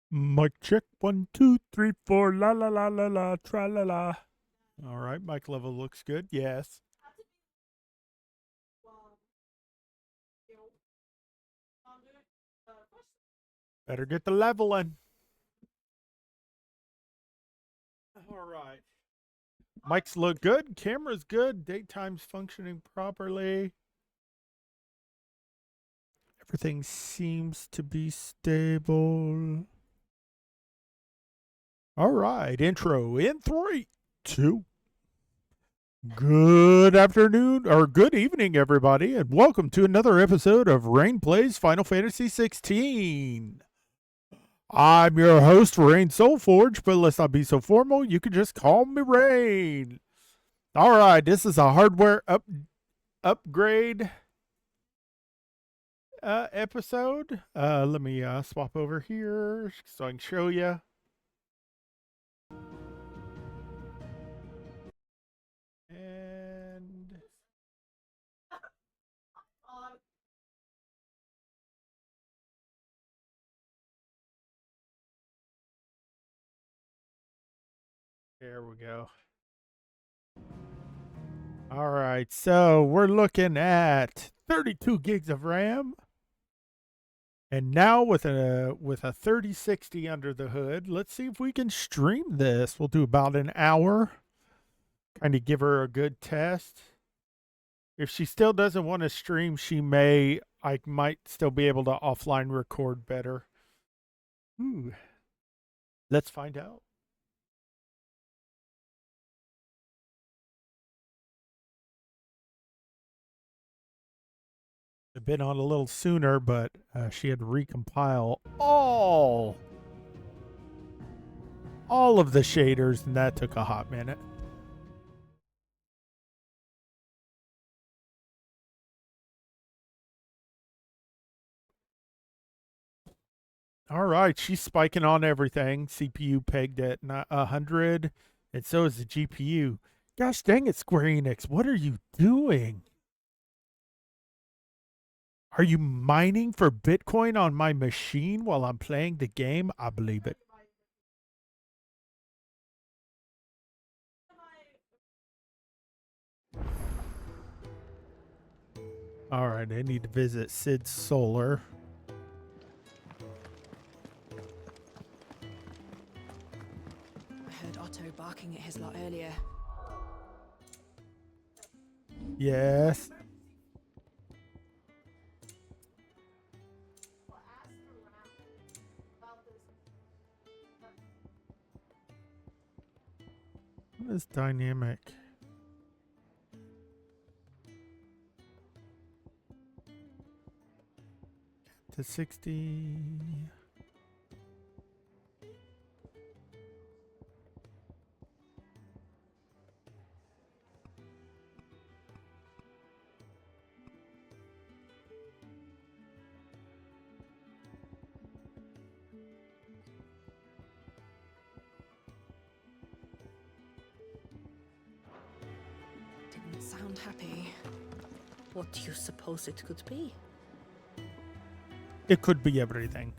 Mic check, 1, 2, 3, 4, la la la la la, tra la la. All right, mic level looks good. Yes. Better get the leveling. All right. Mics look good. Camera's good. Daytime's functioning properly. Everything seems to be stable. All right. Intro in 3, 2. Good afternoon or good evening, everybody, and welcome to another episode of Rhaine Plays Final Fantasy 16. I'm your host, Rhaine Soulforge, but let's not be so formal. You can just call me Rhaine. All right, this is a hardware upgrade episode. Let me swap over here so I can show you. And there we go. All right, so we're looking at 32 gigs of RAM. And now with a 3060 under the hood, let's see if we can stream this. We'll do about an hour. Kind of give her a good test. If she still doesn't want to stream, I might still be able to offline record better. Ooh. Let's find out. I've been on a little sooner, but she had to recompile all of the shaders, and that took a hot minute. All right, she's spiking on everything. CPU pegged at 100, and so is the GPU. Gosh dang it, Square Enix, what are you doing? Are you mining for Bitcoin on my machine while I'm playing the game? I believe it. All right, I need to visit Sid Solar. I heard Otto barking at his lot earlier. Yes. What is dynamic? To 60. Didn't sound happy. What do you suppose it could be? It could be everything.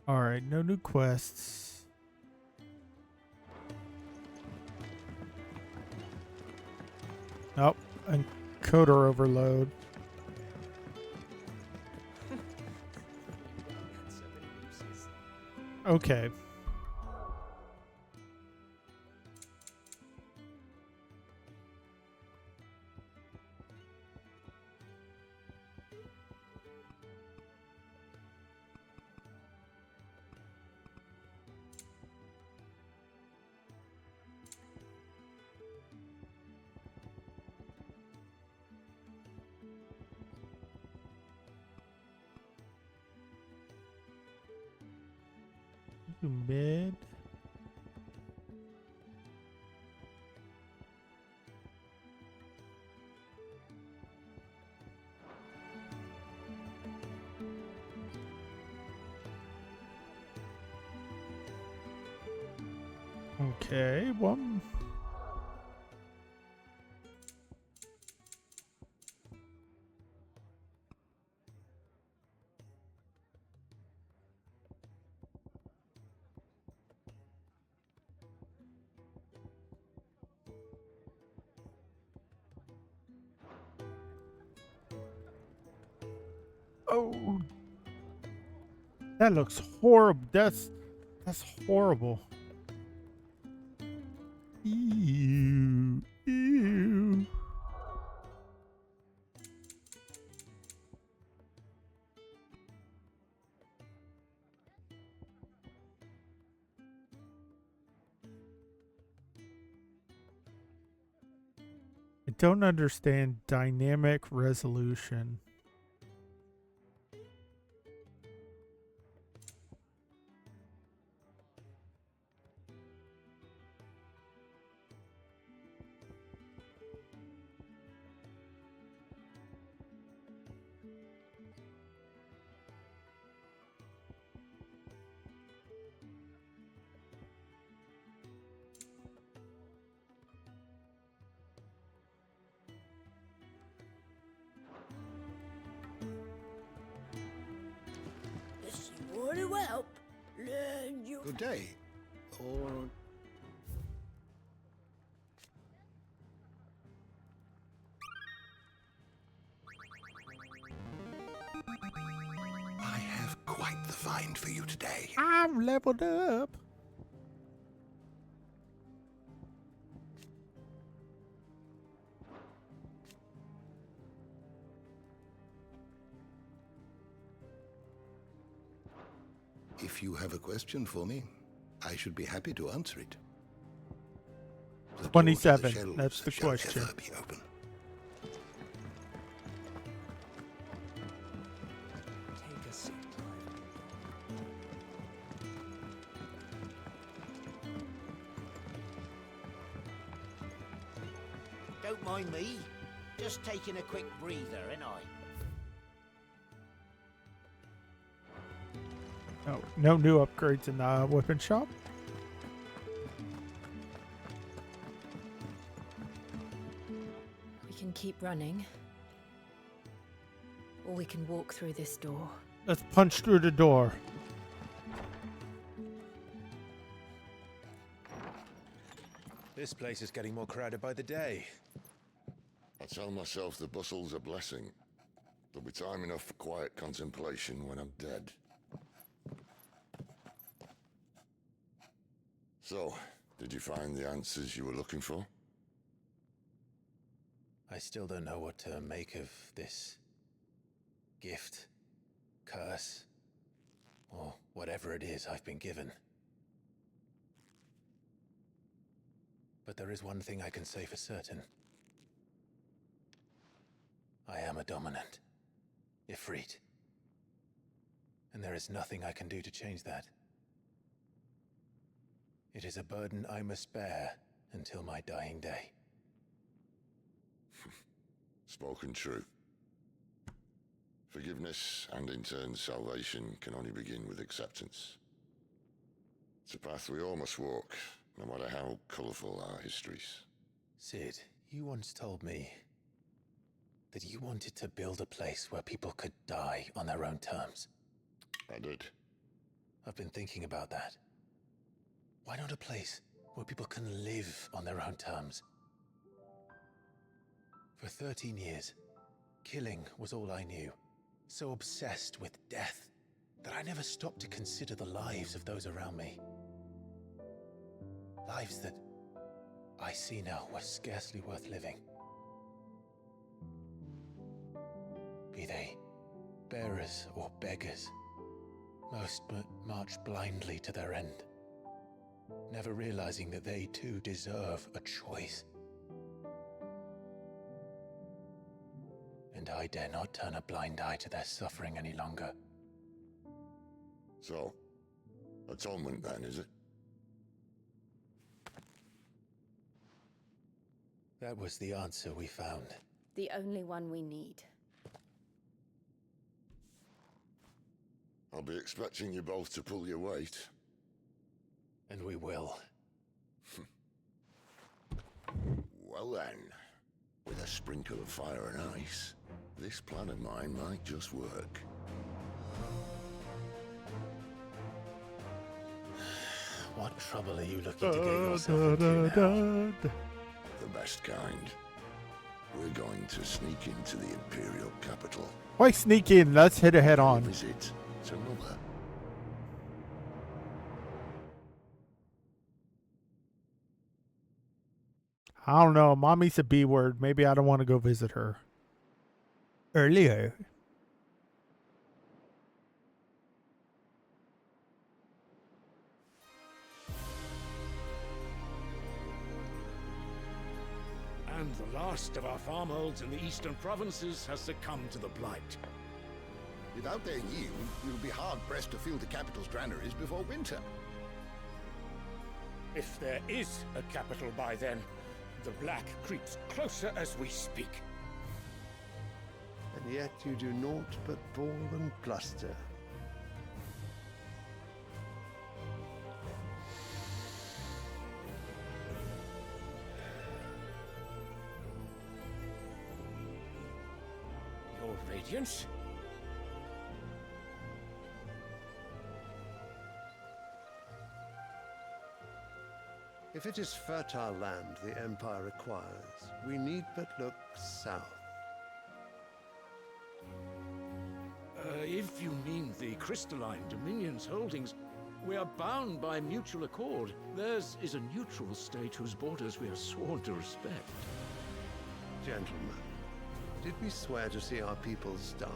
All right, no new quests. Oh, encoder overload. Okay. Mid. Okay, one. Oh, that looks horrible. That's horrible. Ew. Ew. I don't understand dynamic resolution. If you want to help, learn you. Good day. Or... I have quite the find for you today. I'm leveled up. If you have a question for me, I should be happy to answer it. The door to the 27, shelves that's the shall question. ever be open. Take a seat, Don't mind me. Just taking a quick breather, ain't I? No new upgrades in the weapon shop. We can keep running. Or we can walk through this door. Let's punch through the door. This place is getting more crowded by the day. I tell myself the bustle's a blessing. There'll be time enough for quiet contemplation when I'm dead. So, did you find the answers you were looking for? I still don't know what to make of this gift, curse, or whatever it is I've been given. But there is one thing I can say for certain. I am a dominant, Ifrit. And there is nothing I can do to change that. It is a burden I must bear until my dying day. Spoken true. Forgiveness, and in turn salvation, can only begin with acceptance. It's a path we all must walk, no matter how colourful our histories. Sid, you once told me that you wanted to build a place where people could die on their own terms. I did. I've been thinking about that. Why not a place where people can live on their own terms? For 13 years, killing was all I knew. So obsessed with death that I never stopped to consider the lives of those around me. Lives that I see now were scarcely worth living. Be they bearers or beggars, most march blindly to their end, never realizing that they too deserve a choice. And I dare not turn a blind eye to their suffering any longer. So, atonement then, is it? That was the answer we found. The only one we need. I'll be expecting you both to pull your weight. And we will. Well then, with a sprinkle of fire and ice, this plan of mine might just work. What trouble are you looking to get yourself into now? The best kind. We're going to sneak into the Imperial capital. Why sneak in? Let's hit it head on. Visit to Mother. I don't know. Mommy's a B word. Maybe I don't want to go visit her. Earlier. And the last of our farmholds in the eastern provinces has succumbed to the blight. Without their yield, we'll be hard-pressed to fill the capital's granaries before winter. If there is a capital by then, the black creeps closer as we speak. And yet you do naught but bawl and bluster. Your Radiance? If it is fertile land the Empire requires, we need but look south. If you mean the crystalline Dominion's holdings, we are bound by mutual accord. Theirs is a neutral state whose borders we are sworn to respect. Gentlemen, did we swear to see our people starve?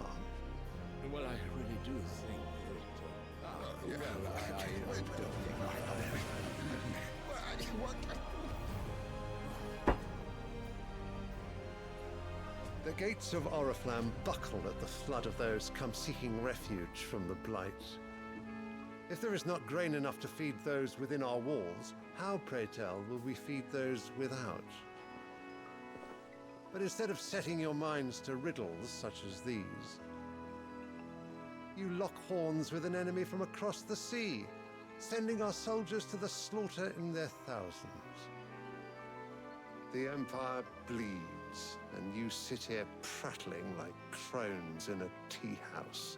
Well, I really do think The gates of Oriflamme buckle at the flood of those come seeking refuge from the blight. If there is not grain enough to feed those within our walls, how, pray tell, will we feed those without? But instead of setting your minds to riddles such as these, you lock horns with an enemy from across the sea, sending our soldiers to the slaughter in their thousands. The Empire bleeds, and you sit here prattling like crones in a tea house.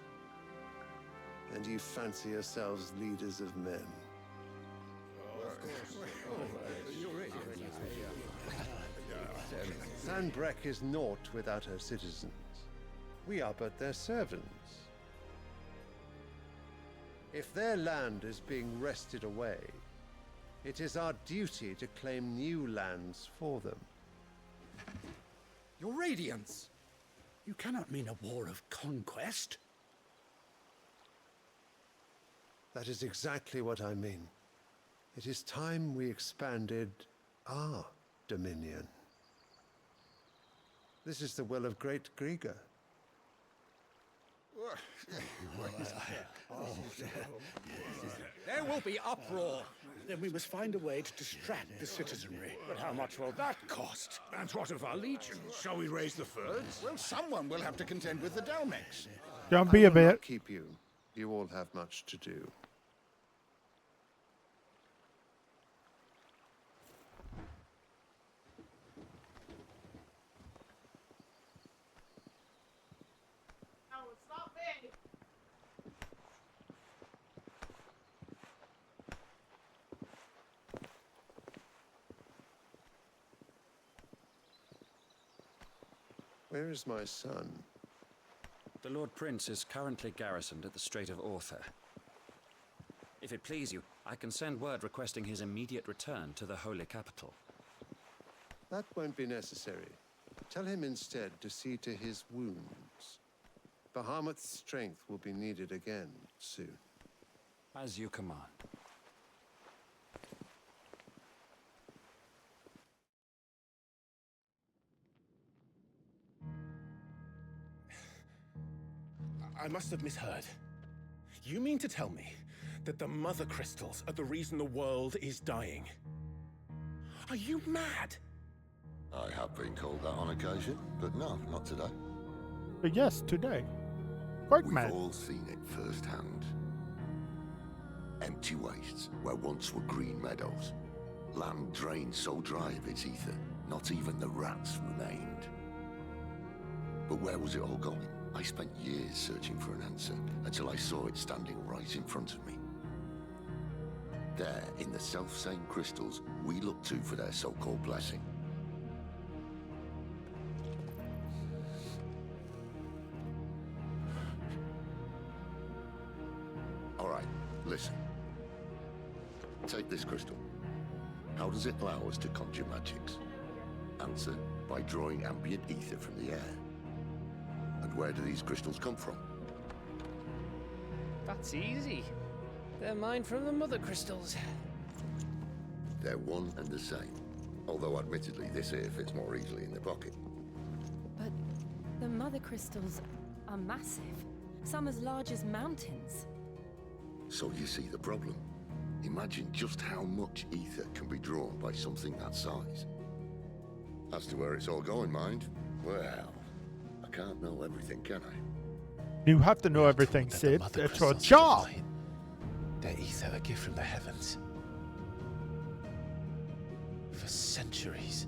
And you fancy yourselves leaders of men. Sanbreque is naught without her citizens. We are but their servants. If their land is being wrested away, it is our duty to claim new lands for them. Your Radiance! You cannot mean a war of conquest. That is exactly what I mean. It is time we expanded our dominion. This is the will of great Grieger. There will be uproar. Then we must find a way to distract the citizenry. But how much will that cost? And what of our legions? Shall we raise the furs? Well, someone will have to contend with the Dalmex. Don't be a I will not bit. keep you. You all have much to do. Where is my son? The Lord Prince is currently garrisoned at the Strait of Author. If it please you, I can send word requesting his immediate return to the Holy Capital. That won't be necessary. Tell him instead to see to his wounds. Bahamut's strength will be needed again soon. As you command. I must have misheard. You mean to tell me that the Mother Crystals are the reason the world is dying? Are you mad? I have been called that on occasion, but no, not today. But yes, today. Quite We've mad. all seen it firsthand. Empty wastes where once were green meadows. Land drained so dry of its ether, not even the rats remained. But where was it all going? I spent years searching for an answer until I saw it standing right in front of me. There, in the self-same crystals we look to for their so-called blessing. right, listen. Take this crystal. How does it allow us to conjure magics? Answer, by drawing ambient ether from the air. And where do these crystals come from? That's easy. They're mined from the mother crystals. They're one and the same. Although admittedly this here fits more easily in the pocket. But the mother crystals are massive. Some as large as mountains. So you see the problem. Imagine just how much ether can be drawn by something that size. As to where it's all going, mind, well, I can't know everything, can I? You have to know everything, That the Sid. mother That's your crystals are job. divine. Their ether, a gift from the heavens. For centuries,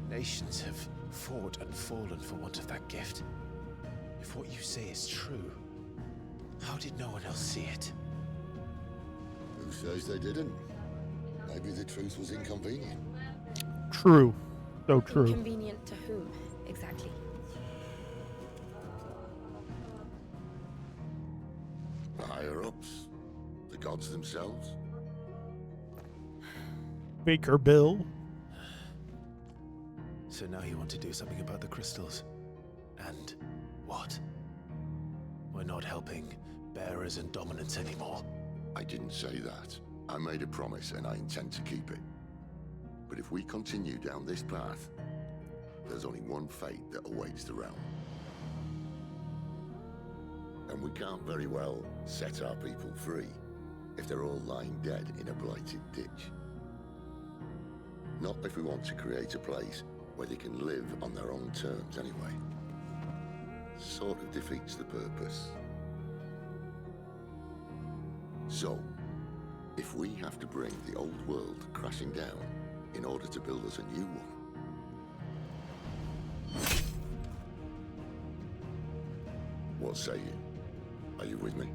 nations have fought and fallen for want of that gift. If what you say is true, how did no one else see it? Who says they didn't? Maybe the truth was inconvenient. True. So true. Inconvenient to whom, exactly? The higher-ups? The gods themselves? Baker Bill. So now you want to do something about the crystals. And what? We're not helping bearers and dominants anymore. I didn't say that. I made a promise and I intend to keep it. But if we continue down this path, there's only one fate that awaits the realm. And we can't very well set our people free if they're all lying dead in a blighted ditch. Not if we want to create a place where they can live on their own terms anyway. Sort of defeats the purpose. So, if we have to bring the old world crashing down in order to build us a new one, what say you? Are you with me?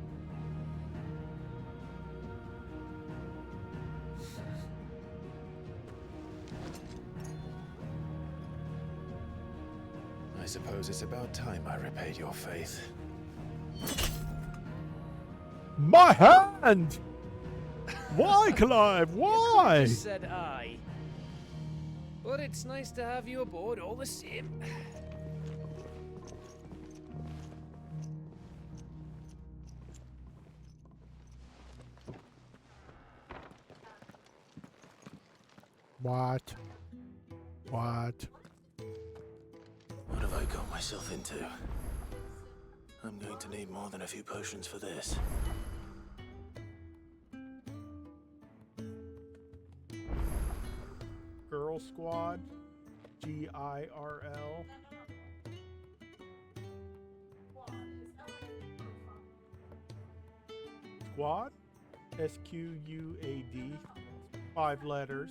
I suppose it's about time I repaid your faith. My hand! Why, Clive? Why? Just said I. But it's nice to have you aboard all the same. What? What? What have I got myself into? I'm going to need more than a few potions for this. Girl Squad. GIRL. Squad? SQUAD. 5 letters.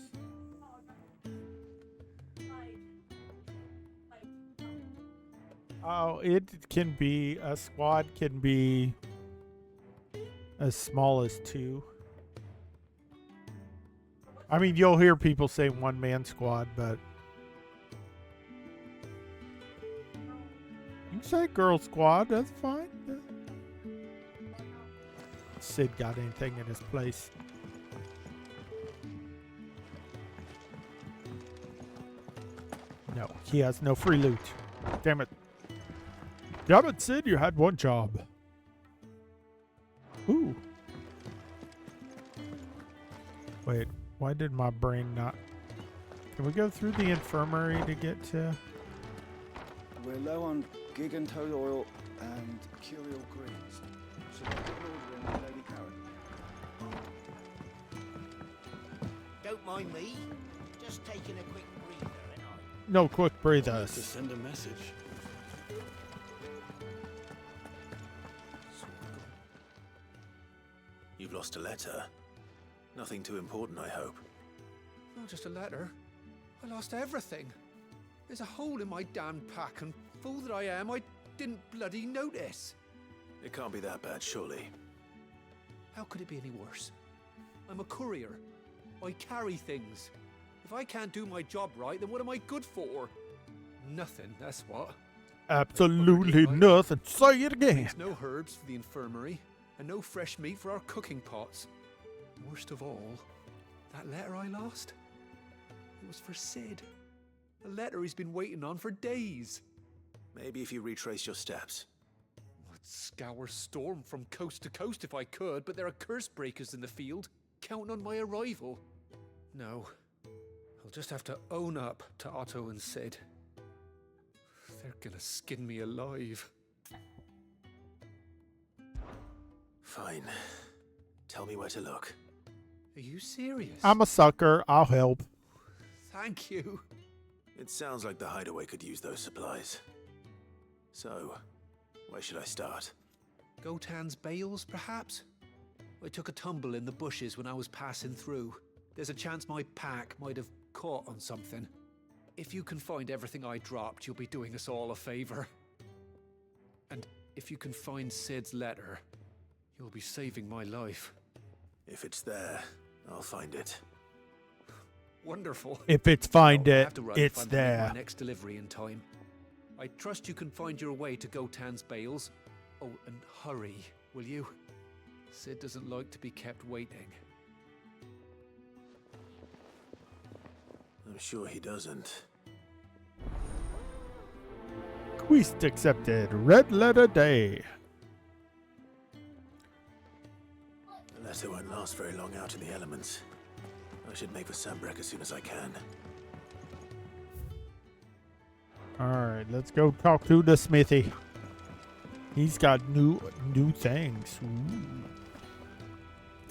Oh, it can be, a squad can be as small as 2. I mean, you'll hear people say 1-man squad, but you can say girl squad, that's fine. Sid got anything in his place? No, he has no free loot. Damn it. Damn it, Sid, you had one job. Ooh. Wait, why did my brain not... Can we go through the infirmary to get to... We're low on gig and toad oil and curial greens. So we'll put an order in, Lady Karen. Don't mind me. Just taking a quick breather, ain't I? No, quick breathe To us. send a message. You've lost a letter. Nothing too important, I hope. Not just a letter. I lost everything. There's a hole in my damn pack, and fool that I am, I didn't bloody notice. It can't be that bad, surely. How could it be any worse? I'm a courier. I carry things. If I can't do my job right, then what am I good for? Nothing, that's what. Absolutely nothing. Say it again. No herbs for the infirmary. and no fresh meat for our cooking pots. Worst of all, that letter I lost, it was for Sid. A letter he's been waiting on for days. Maybe if you retrace your steps. I'd scour Storm from coast to coast if I could, but there are curse breakers in the field, counting on my arrival. No, I'll just have to own up to Otto and Sid. They're gonna skin me alive. Fine. Tell me where to look. Are you serious? I'm a sucker. I'll help. Thank you. It sounds like the hideaway could use those supplies. So, where should I start? Gotan's bales, perhaps? I took a tumble in the bushes when I was passing through. There's a chance my pack might have caught on something. If you can find everything I dropped, you'll be doing us all a favor. And if you can find Sid's letter, you'll be saving my life. If it's there, I'll find it. Wonderful. If it's find I'll it, have to run it's if I'm to make there. my next delivery in time. I trust you can find your way to Gotan's bales. Oh, and hurry, will you? Sid doesn't like to be kept waiting. I'm sure he doesn't. Quest accepted. Red letter day. The letter won't last very long out in the elements. I should make for Sambrek as soon as I can. Alright, let's go talk to the smithy. He's got new things. Ooh.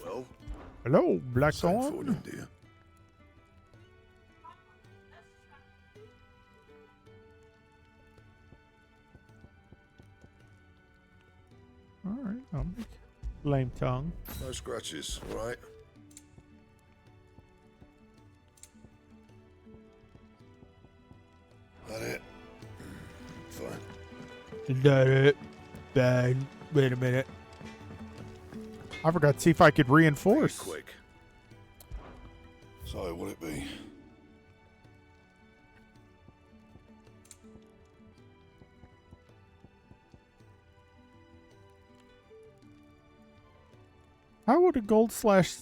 Well? Hello, Same for Blackthorn. you, dear. Alright, I'll make lame tongue. No scratches, all right? That it? Fine. Is that it? Bad. Wait a minute. I forgot to see if I could reinforce. Quick. So, what'll it be? How would a gold slash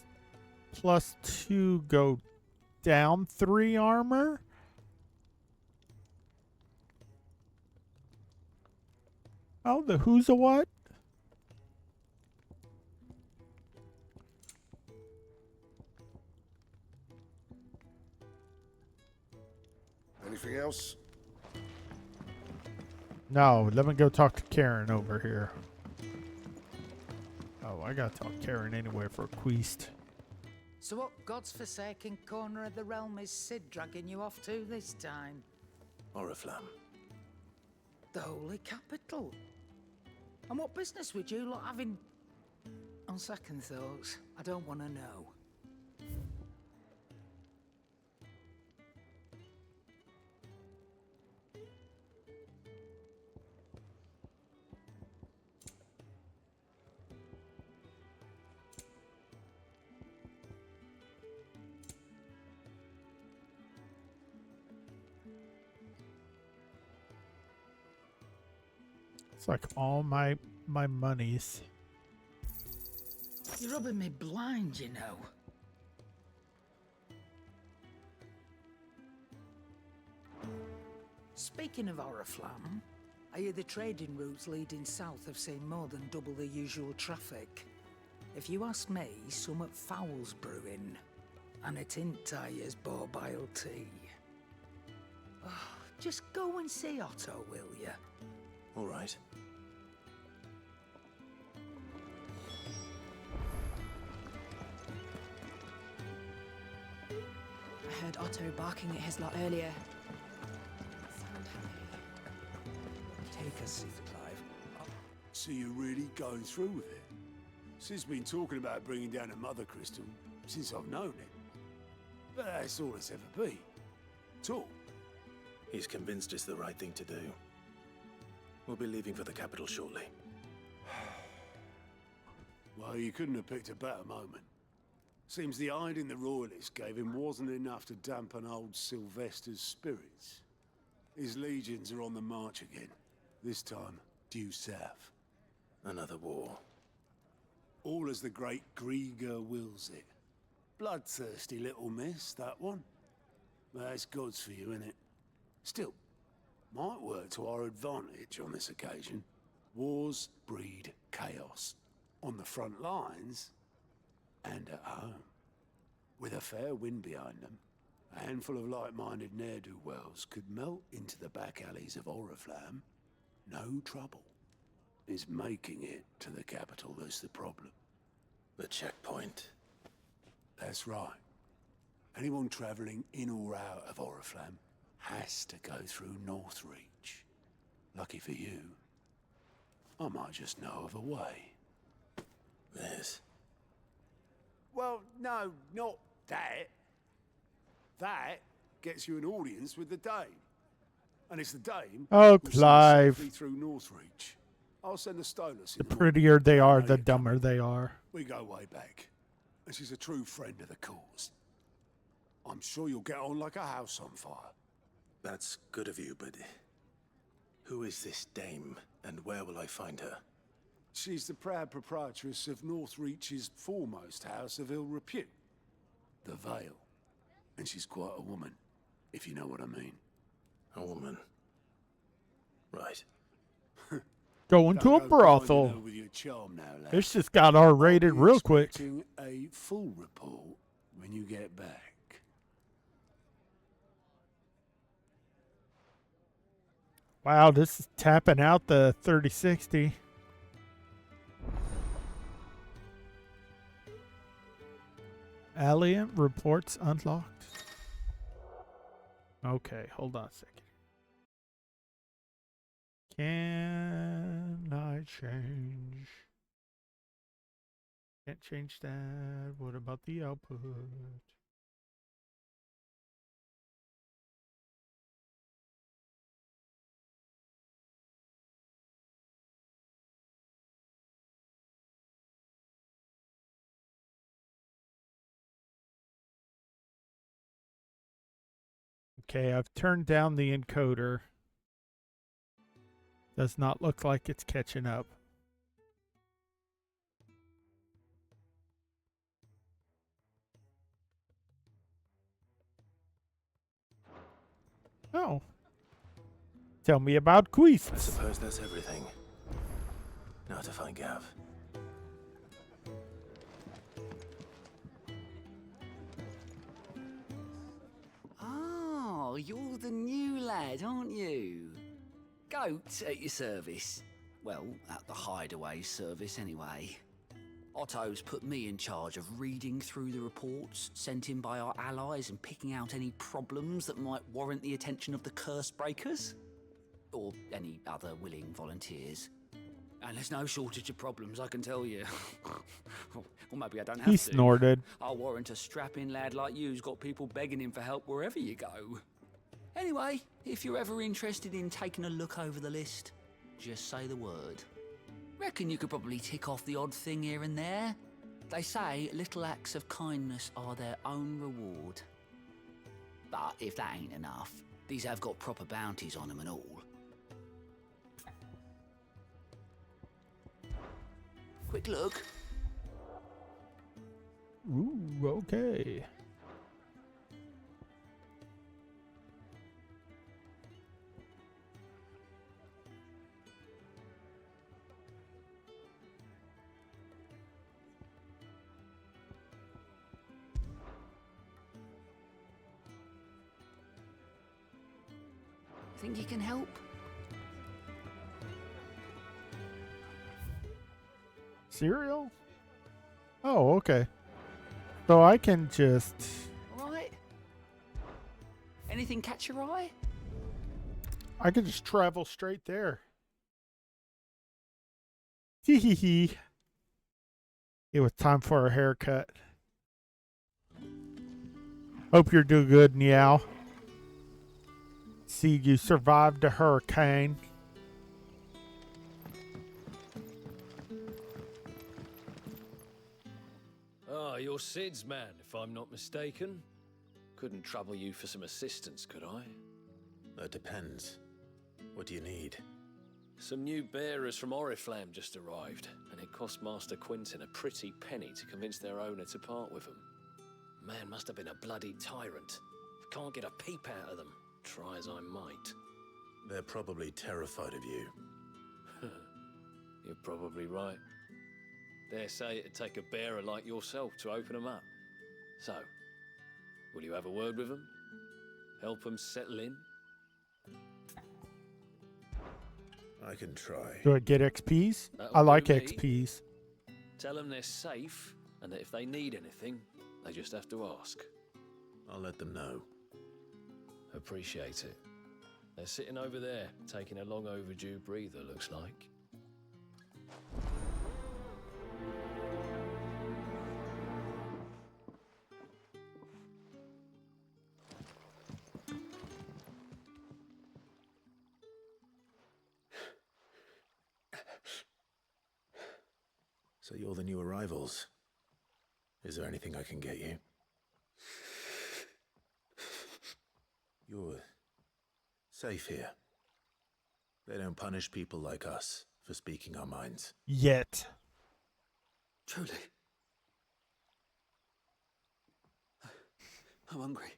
plus 2 go down 3 armor? Oh, the who's a what? Anything else? No, let me go talk to Karen over here. Oh, I gotta talk to Karen anyway for a quest. So what God's forsaken corner of the realm is Sid dragging you off to this time? Oriflamme. The Holy Capital. And what business would you lot having? On second thoughts, I don't want to know. It's like all my monies. You're rubbing me blind, you know. Speaking of Oriflamme, I hear the trading routes leading south have seen more than double the usual traffic. If you ask me, summat foul's brewing, and it ain't Tyre's borbile tea. Oh, just go and see Otto, will you? All right. I heard Otto barking at his lot earlier. Sound happy. Take a seat, Clive. So you're really going through with it? Sid's been talking about bringing down a mother crystal since I've known it. But that's all it's ever been. Talk. He's convinced it's the right thing to do. We'll be leaving for the capital shortly. Well, you couldn't have picked a better moment. Seems the hiding the royalists gave him wasn't enough to dampen old Sylvester's spirits. His legions are on the march again. This time, due south. Another war. All as the great Grieger wills it. Bloodthirsty little miss, that one. But that's God's for you, innit? Still, might work to our advantage on this occasion. Wars breed chaos. On the front lines, and at home. With a fair wind behind them, a handful of like-minded ne'er-do-wells could melt into the back alleys of Oriflamme. No trouble. It's making it to the capital that's the problem. The checkpoint. That's right. Anyone travelling in or out of Oriflamme has to go through Northreach. Lucky for you, I might just know of a way. This? Well, no, not that. That gets you an audience with the Dame. And it's the Dame Oh, who'll see us Clive. safely through Northreach. I'll send the Stolas The in the prettier they morning. are, I know the you dumber they are. We go way back. And she's a true friend of the cause. I'm sure you'll get on like a house on fire. That's good of you, but who is this dame, and where will I find her? She's the proud proprietress of Northreach's foremost house of ill repute, the Vale. And she's quite a woman, if you know what I mean. A woman. Right. Going to a Don't go blinding brothel. her with your charm now, lad. This just got R-rated I'll be real quick. expecting a full report when you get back. Wow, this is tapping out the 3060. Alliant reports unlocked. Okay, hold on a second. Can I change? Can't change that. What about the output? Okay, I've turned down the encoder. Does not look like it's catching up. Oh. Tell me about I quests. suppose that's everything. Now to find Gav. Oh, you're the new lad, aren't you? Goat at your service. Well, at the hideaway service anyway. Otto's put me in charge of reading through the reports sent in by our allies and picking out any problems that might warrant the attention of the curse breakers. Or any other willing volunteers. And there's no shortage of problems, I can tell you. Or maybe I don't have to. He snorted. I'll warrant a strapping lad like you's got people begging him for help wherever you go. Anyway, if you're ever interested in taking a look over the list, just say the word. Reckon you could probably tick off the odd thing here and there. They say little acts of kindness are their own reward. But if that ain't enough, these have got proper bounties on them and all. Quick look. Ooh, okay. Think you can help? Cereal? Oh, okay. So I can just... Alright. Anything catch your eye? I can just travel straight there. Hee hee hee. It was time for a haircut. Hope you're doing good, Meow. See, you survived a hurricane. Ah, you're Sid's man, if I'm not mistaken. Couldn't trouble you for some assistance, could I? That depends. What do you need? Some new bearers from Oriflamme just arrived, and it cost Master Quinton a pretty penny to convince their owner to part with them. Man must have been a bloody tyrant. Can't get a peep out of them, try as I might. They're probably terrified of you. You're probably right. Dare say it'd take a bearer like yourself to open them up. So, will you have a word with them? Help them settle in? I can try. Do I get XPs? That'll I like do me. XPs. Tell them they're safe, and that if they need anything, they just have to ask. I'll let them know. Appreciate it. They're sitting over there, taking a long overdue breather, looks like. So you're the new arrivals. Is there anything I can get you? You're safe here. They don't punish people like us for speaking our minds. Yet. Truly. I'm hungry.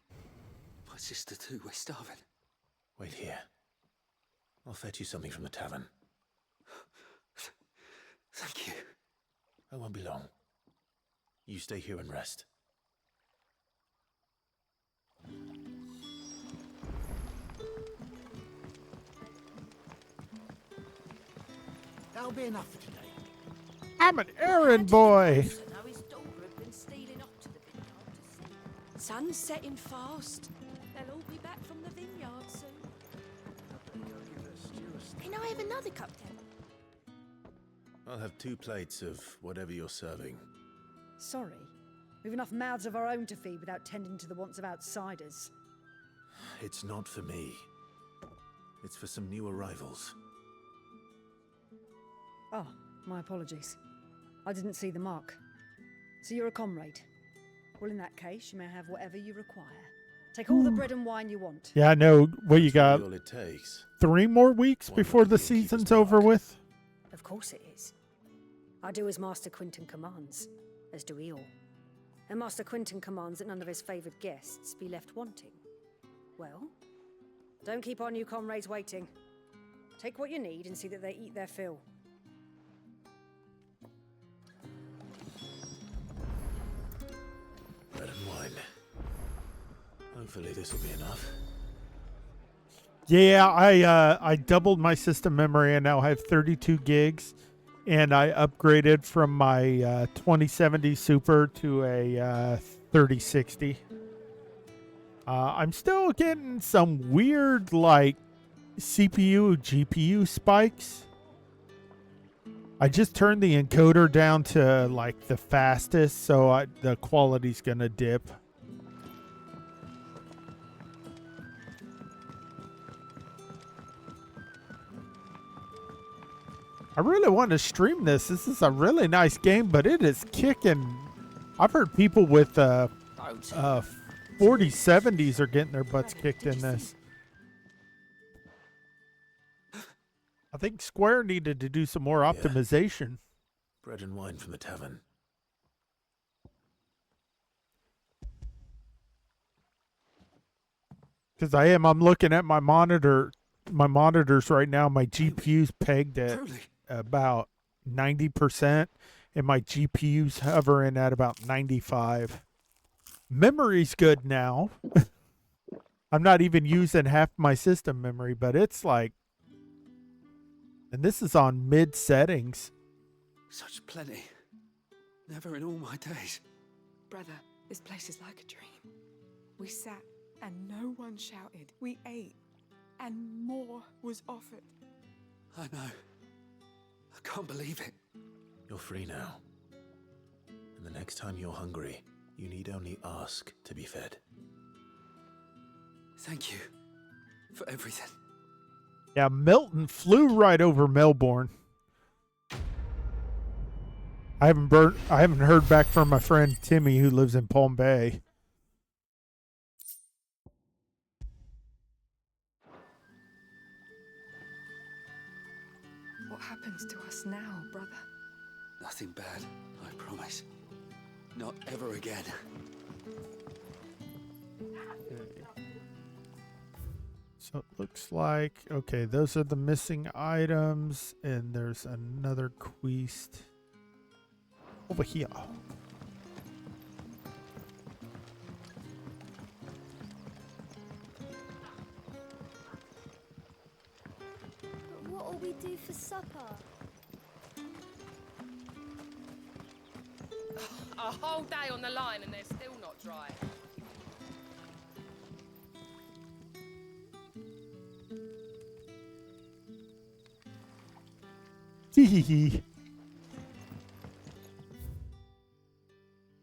My sister too, we're starving. Wait here. I'll fetch you something from the tavern. Thank you. I won't be long. You stay here and rest. That'll be enough for today. I'm an errand boy. Now his daughter had been stealing off to the vineyard to see. Sun's setting fast. They'll all be back from the vineyard soon. Can I have another cup then? I'll have 2 plates of whatever you're serving. Sorry. We've enough mouths of our own to feed without tending to the wants of outsiders. It's not for me. It's for some new arrivals. Oh, my apologies. I didn't see the mark. So you're a comrade. Well, in that case, you may have whatever you require. Take all the bread and wine you want. Yeah, I know what you got. All it takes. 3 more weeks before the season's over with. Of course it is. I do as Master Quinton commands, as do we all. And Master Quinton commands that none of his favoured guests be left wanting. Well, don't keep our new comrades waiting. Take what you need and see that they eat their fill. Bread and wine. Hopefully this will be enough. Yeah, I doubled my system memory and now have 32 gigs. And I upgraded from my 2070 Super to a 3060. I'm still getting some weird, like, CPU, GPU spikes. I just turned the encoder down to, like, the fastest, so the quality's gonna dip. I really want to stream this. This is a really nice game, but it is kicking. I've heard people with 4070s are getting their butts kicked in this. I think Square needed to do some more optimization. Bread and wine from the tavern. Because I'm looking at my monitors right now. My GPU's pegged at about 90%, and my GPU's hovering at about 95. Memory's good now. I'm not even using half my system memory, but it's like, and this is on mid settings. Such plenty. Never in all my days. Brother, this place is like a dream. We sat and no one shouted. We ate and more was offered. I know. I can't believe it. You're free now. And the next time you're hungry, you need only ask to be fed. Thank you for everything. Yeah, Milton flew right over Melbourne. I haven't heard back from my friend Timmy who lives in Palm Bay. What happens to us now, brother? Nothing bad, I promise. Not ever again. So it looks like, okay, those are the missing items, and there's another quest over here. What'll we do for supper? A whole day on the line and they're still not dry.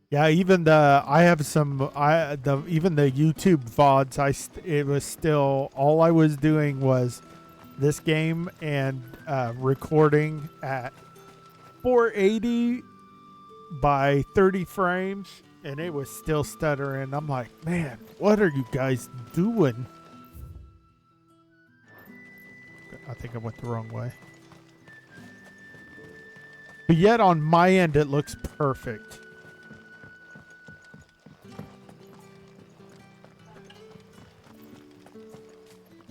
Yeah, even I have some even the YouTube VODs it was still all I was doing was this game and recording at 480 by 30 frames, and it was still stuttering. I'm like, man, what are you guys doing? I think I went the wrong way. But yet on my end, it looks perfect.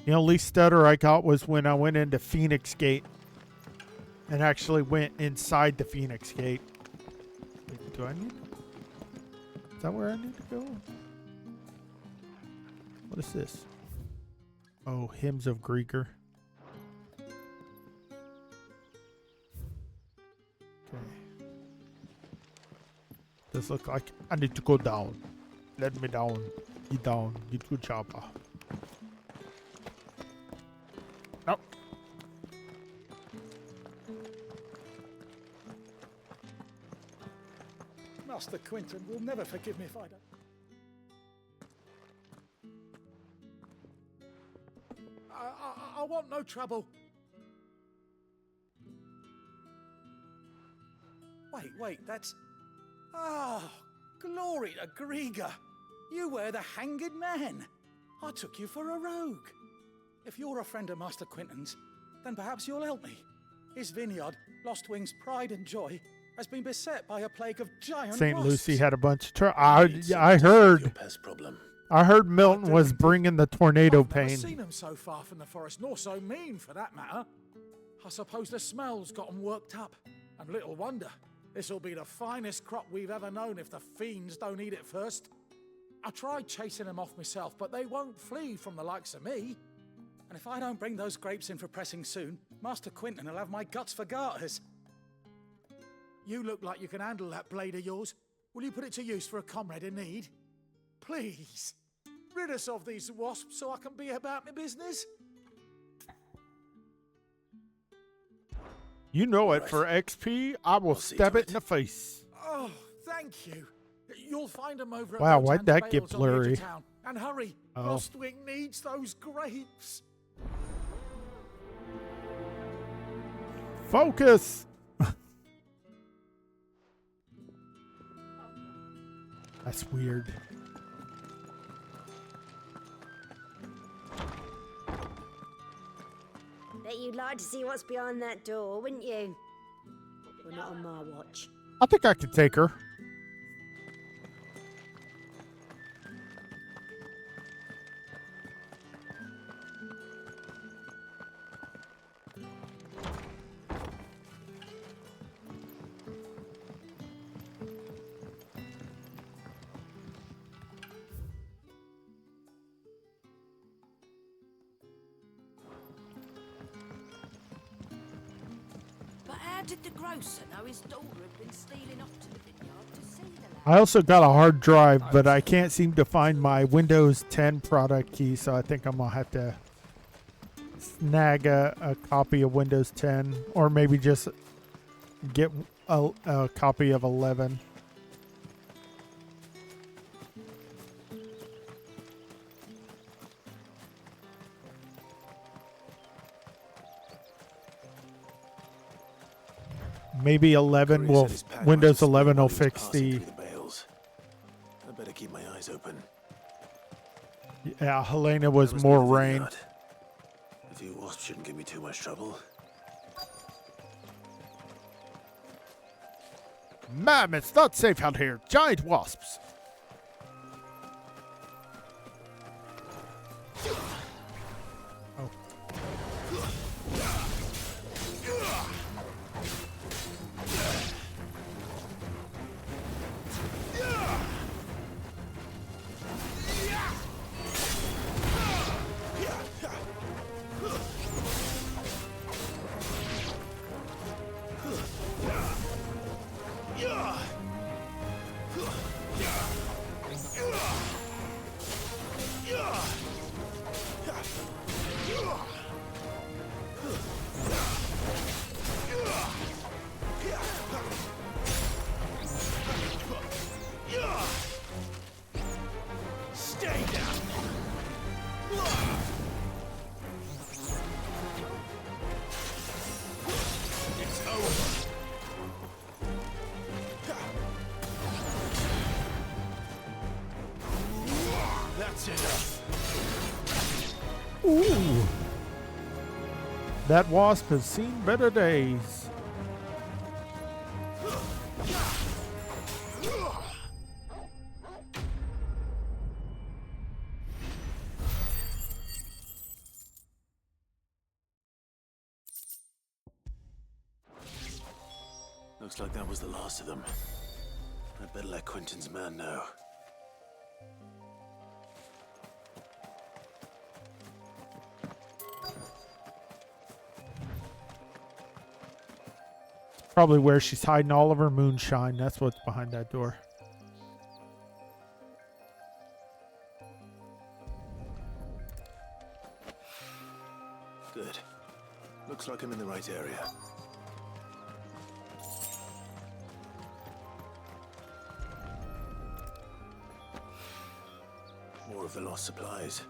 The only stutter I got was when I went into Phoenix Gate and actually went inside the Phoenix Gate. Wait, do I need? Is that where I need to go? What is this? Oh, Hymns of Grieger. Okay. This looks like I need to go down. Let me down. Get down. Get to chopper. Nope. Master Quinton will never forgive me if I don't. I want no trouble. Wait, that's... Oh, glory to Grieger. You were the hanged man. I took you for a rogue. If you're a friend of Master Quinton's, then perhaps you'll help me. His vineyard, Lostwing's pride and joy, has been beset by a plague of giant St. wasps. Lucy had a bunch of trouble. I heard. I heard Milton was bringing the tornado I've never pain. seen them so far from the forest, nor so mean for that matter. I suppose the smell's got them worked up, and little wonder. This'll be the finest crop we've ever known if the fiends don't eat it first. I tried chasing them off myself, but they won't flee from the likes of me. And if I don't bring those grapes in for pressing soon, Master Quinton will have my guts for garters. You look like you can handle that blade of yours. Will you put it to use for a comrade in need? Please, rid us of these wasps so I can be about my business. You know it. For XP, I will stab it in the face. Oh, thank you. You'll find them over at Wow, why'd Botan's that get Bales on the edge of blurry? town. And hurry, Oh. Lostwing needs those grapes. Focus! That's weird. Bet you'd like to see what's behind that door, wouldn't you? Well, not on my watch. I think I could take her. But how did the grocer know his daughter had been stealing off to the vineyard to see the lad? I also got a hard drive, but I can't seem to find my Windows 10 product key, so I think I'm going to have to snag a copy of Windows 10, or maybe just get a copy of 11. Maybe 11 will, Windows 11 will fix the... I better keep my eyes open. Yeah, Helena was more Rhaine. A few wasps shouldn't give me too much trouble. Ma'am, it's not safe out here. Giant wasps. Ooh. That wasp has seen better days. Looks like that was the last of them. I'd better let Quentin's man know. Probably where she's hiding all of her moonshine. That's what's behind that door. Good. Looks like I'm in the right area. More of the lost supplies.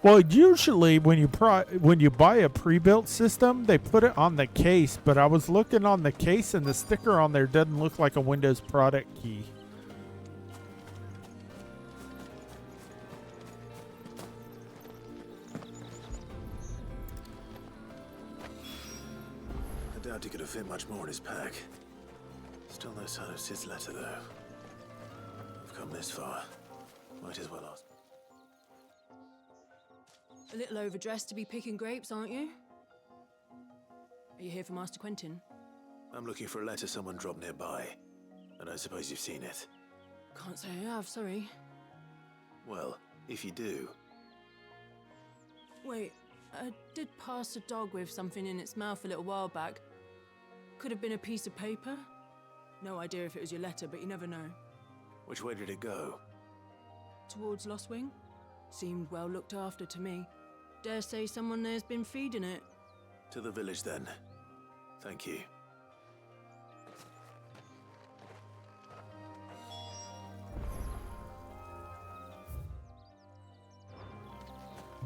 Well, usually when you buy a pre-built system, they put it on the case, but I was looking on the case and the sticker on there doesn't look like a Windows product key. I doubt he could have fit much more in his pack. Still no sign of Sid's letter, though. I've come this far. Might as well ask. A little overdressed to be picking grapes, aren't you? Are you here for Master Quentin? I'm looking for a letter someone dropped nearby. And I suppose you've seen it. Can't say I have, sorry. Well, if you do... Wait, I did pass a dog with something in its mouth a little while back. Could have been a piece of paper. No idea if it was your letter, but you never know. Which way did it go? Towards Lost Wing? Seemed well looked after to me. Dare say someone there's been feeding it. To the village, then. Thank you.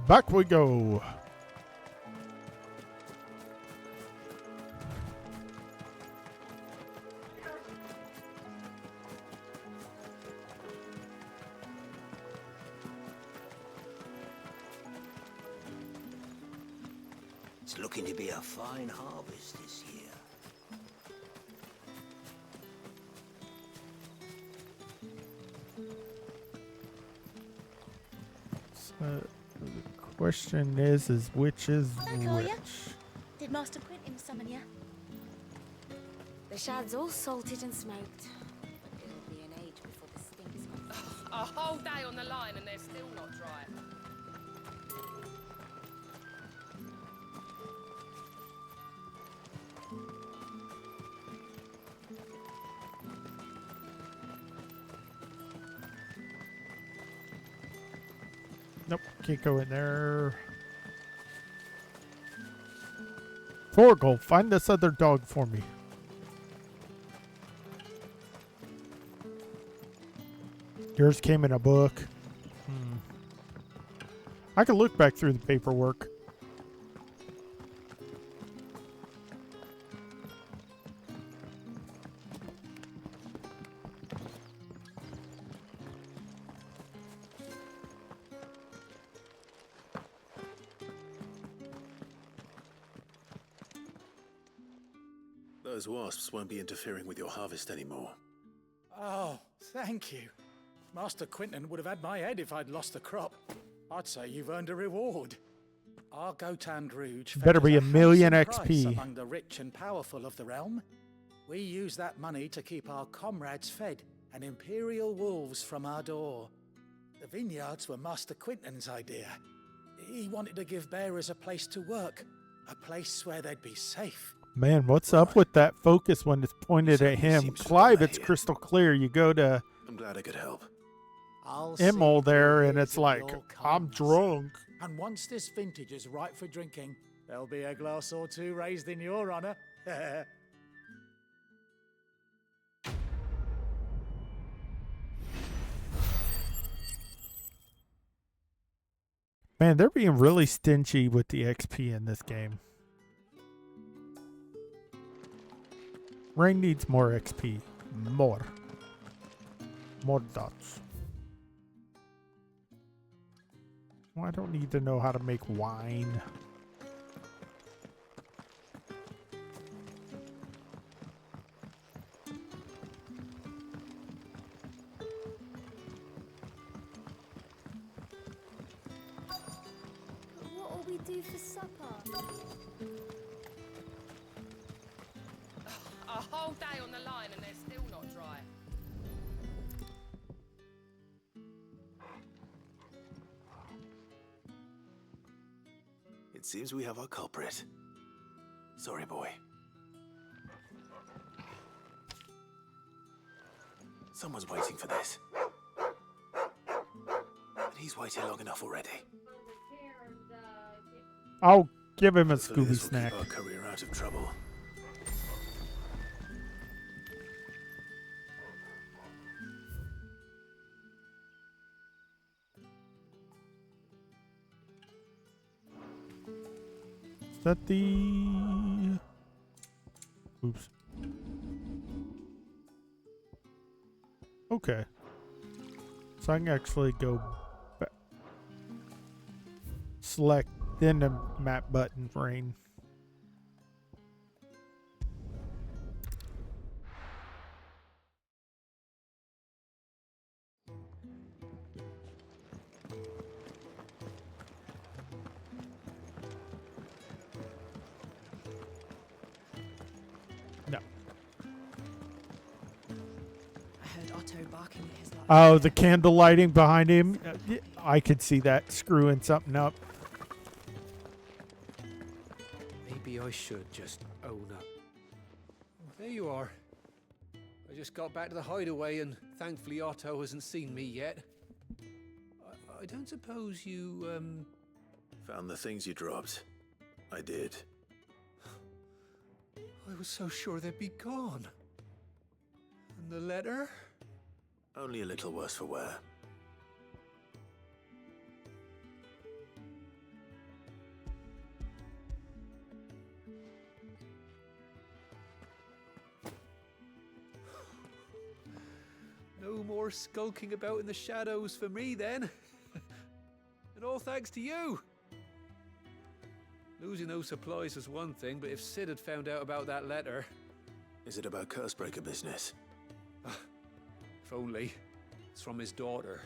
Back we go. It's looking to be a fine harvest this year. So the question is which is which? Did Master Quentin summon you? The shad's all salted and smoked. But it'll be an age before the stink's gone. A whole day on the line and they're still not dry. Nope, can't go in there. Torgal, find this other dog for me. Yours came in a book. I can look back through the paperwork. Those wasps won't be interfering with your harvest anymore. Oh, thank you. Master Quinton would have had my head if I'd lost the crop. I'd say you've earned a reward. Our Gotand Rouge Better be fetches a million handsome price XP. among the rich and powerful of the realm. We use that money to keep our comrades fed and imperial wolves from our door. The vineyards were Master Quinton's idea. He wanted to give bearers a place to work, a place where they'd be safe. Man, what's up with that focus when it's pointed at him? Clive, it's crystal clear. You go to I'm glad I could help. I'll Immel see there, to and it it's of like, your I'm kindness. drunk. And once this vintage is ripe for drinking, there'll be a glass or two raised in your honor. Man, they're being really stingy with the XP in this game. Rhaine needs more XP. More dots. Well, I don't need to know how to make wine. But what'll we do for supper? A whole day on the line and they're still not dry. It seems we have our culprit. Sorry, boy. Someone's waiting for this. And he's waited long enough already. I'll give him a Hopefully Scooby this will snack. keep our career out of trouble. Is that the... Oops. Okay. So I can actually go back. Select, then the map button, Rhaine. No. I heard Otto barking at his life. Oh, the candle lighting behind him. I could see that screwing something up. Maybe I should just own up. There you are. I just got back to the hideaway and thankfully Otto hasn't seen me yet. I don't suppose you, Found the things you dropped. I did. I was so sure they'd be gone. And the letter? Only a little worse for wear. No more skulking about in the shadows for me then. And all thanks to you. Losing those supplies was one thing, but if Sid had found out about that letter... Is it about Cursebreaker business? If only. It's from his daughter.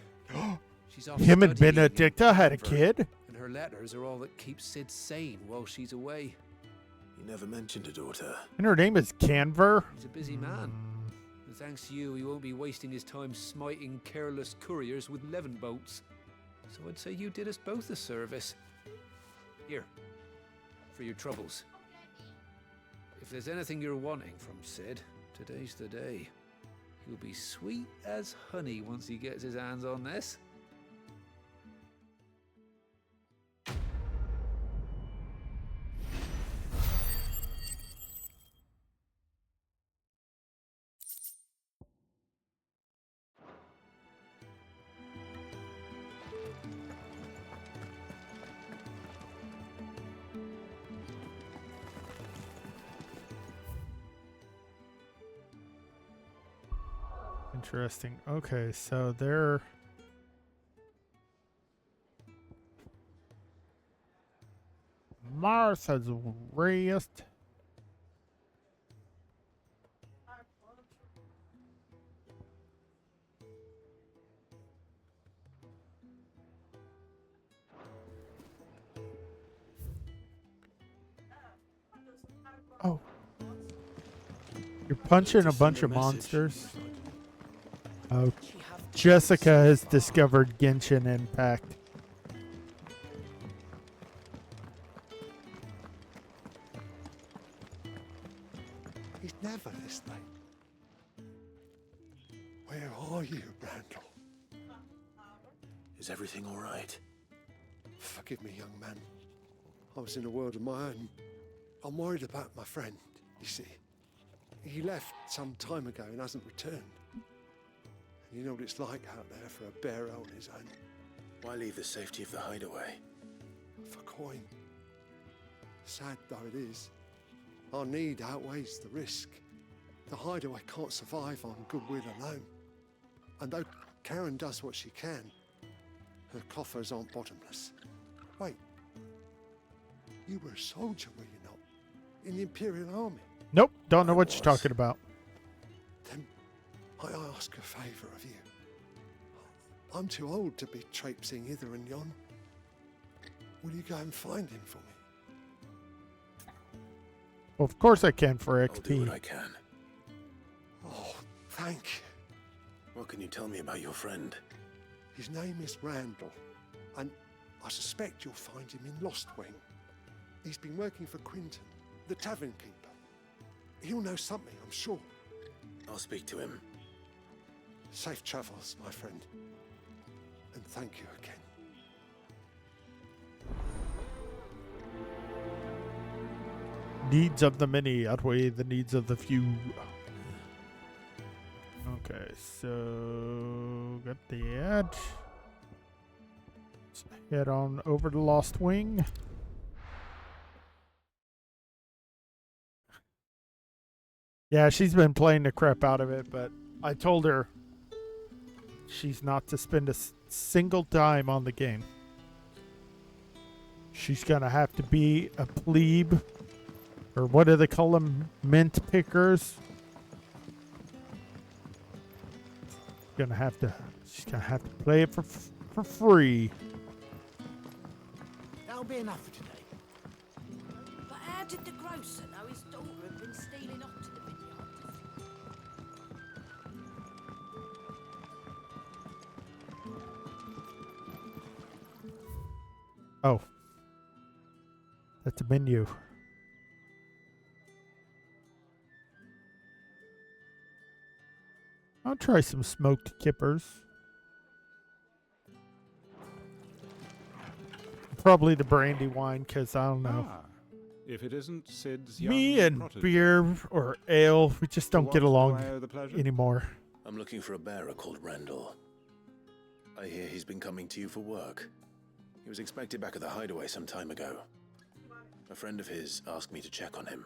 She's off Him and studying in Benedicta had a Denver, kid? And her letters are all that keeps Sid sane while she's away. You never mentioned a daughter. And her name is Canver? He's a busy man. And thanks to you, he won't be wasting his time smiting careless couriers with levin bolts. So I'd say you did us both a service. Here, for your troubles. If there's anything you're wanting from Sid, today's the day. He'll be sweet as honey once he gets his hands on this. Interesting. Okay, so they're... Martha's raised. punching a bunch of monsters. Oh, Jessica has discovered Genshin Impact. He's never this late. Where are you, Randall? Is everything all right? Forgive me, young man. I was in a world of my own. I'm worried about my friend, you see. He left some time ago and hasn't returned. And you know what it's like out there for a bearer on his own. Why leave the safety of the hideaway? For coin. Sad though it is, our need outweighs the risk. The hideaway can't survive on goodwill alone. And though Karen does what she can, her coffers aren't bottomless. Wait, you were a soldier, were you not? In the Imperial Army? Nope, don't know what you're talking about. Then I ask a favour of you. I'm too old to be traipsing hither and yon. Will you go and find him for me? Well, of course I can for I'll do what XP. I can. Oh, thank you. What can you tell me about your friend? His name is Randall, and I suspect you'll find him in Lost Wing. He's been working for Quinton, the tavern keeper. He'll know something, I'm sure. I'll speak to him. Safe travels, my friend. And thank you again. Needs of the many outweigh the needs of the few. Okay, so got the ad. Let's head on over to Lost Wing. Yeah, she's been playing the crap out of it, but I told her she's not to spend a single dime on the game. She's gonna have to be a plebe, or what do they call them? Mint pickers. She's gonna have to play it for free. That'll be enough for today. But how did the grocer know his daughter had been stealing off to the vineyard? Oh, that's a menu. I'll try some smoked kippers. Probably the brandy wine, because I don't know. If it isn't Sid's young Me and protege. beer or ale, we just don't get along anymore. I'm looking for a bearer called Randall. I hear he's been coming to you for work. He was expected back at the hideaway some time ago. A friend of his asked me to check on him.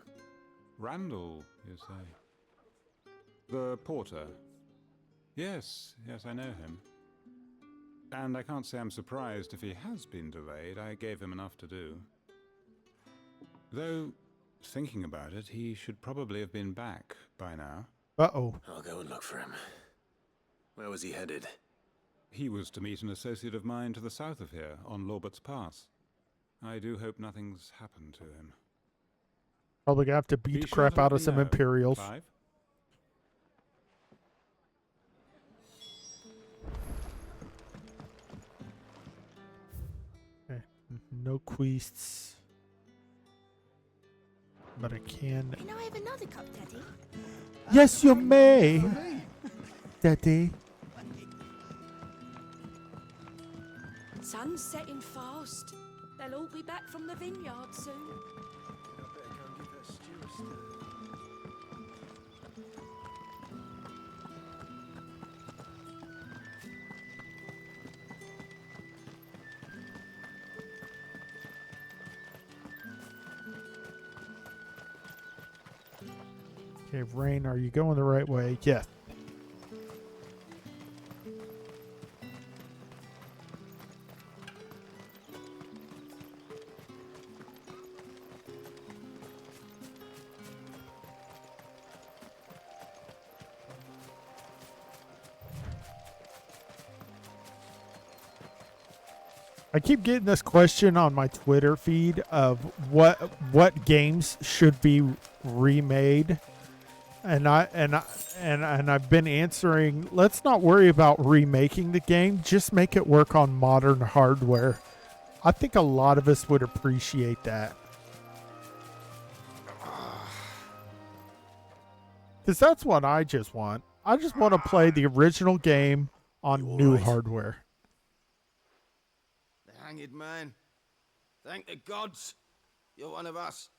Randall, you say? The porter? Yes, I know him. And I can't say I'm surprised if he has been delayed. I gave him enough to do. Though, thinking about it, he should probably have been back by now. Uh-oh. I'll go and look for him. Where was he headed? He was to meet an associate of mine to the south of here, on Lorbert's Pass. I do hope nothing's happened to him. Probably gonna have to beat the crap out of some Imperials. Clive? Okay. No quests. But I can. Can I have another cup, Daddy? Yes, you may, Daddy. Sun's setting fast. They'll all be back from the vineyard soon. Okay, Rhaine, are you going the right way? Yes. I keep getting this question on my Twitter feed of what games should be remade. I've been answering, let's not worry about remaking the game, just make it work on modern hardware. I think a lot of us would appreciate that. Because that's what I just want. I just want to play the original game on new hardware. The hanged man. Thank the gods. You're one of us.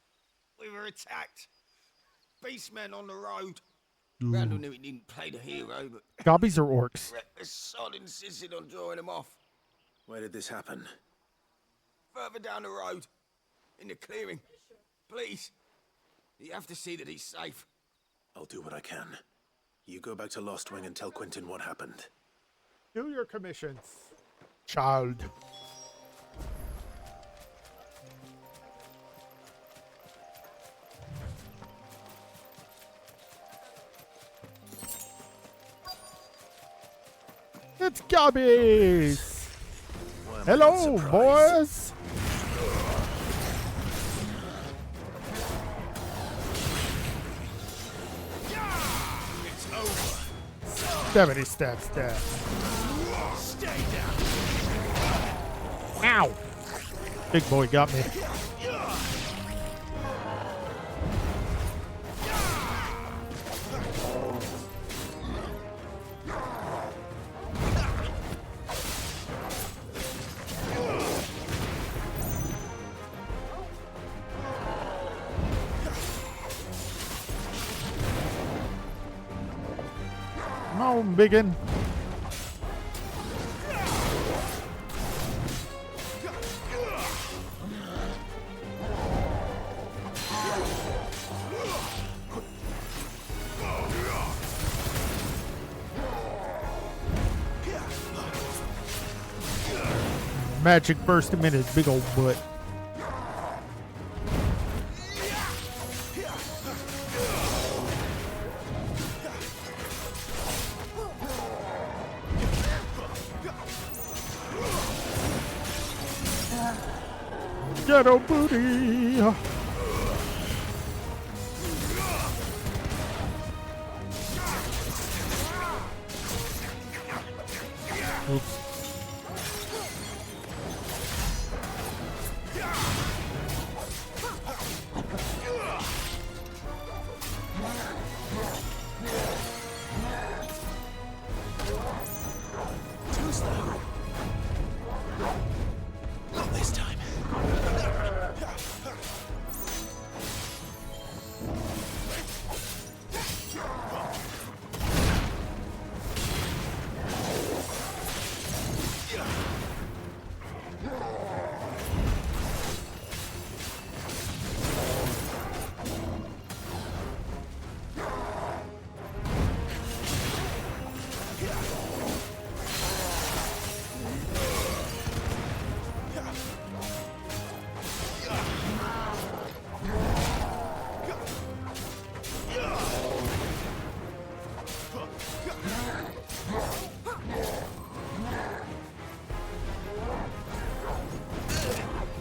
We were attacked. Beastmen on the road. Randall knew he didn't play the hero, but... Gobbies are orcs. The sod insisted on drawing him off. Where did this happen? Further down the road. In the clearing. Please. You have to see that he's safe. I'll do what I can. You go back to Lost Wing and tell Quentin what happened. Do your commissions, child. It's Gobbies! Hello, boys! It's over. Stabbity stab stab. Stay down. Ow! Big boy got me. Come on, biggin. Magic burst him in his big old butt. Ghetto booty. Oops. Too slow. Not this time.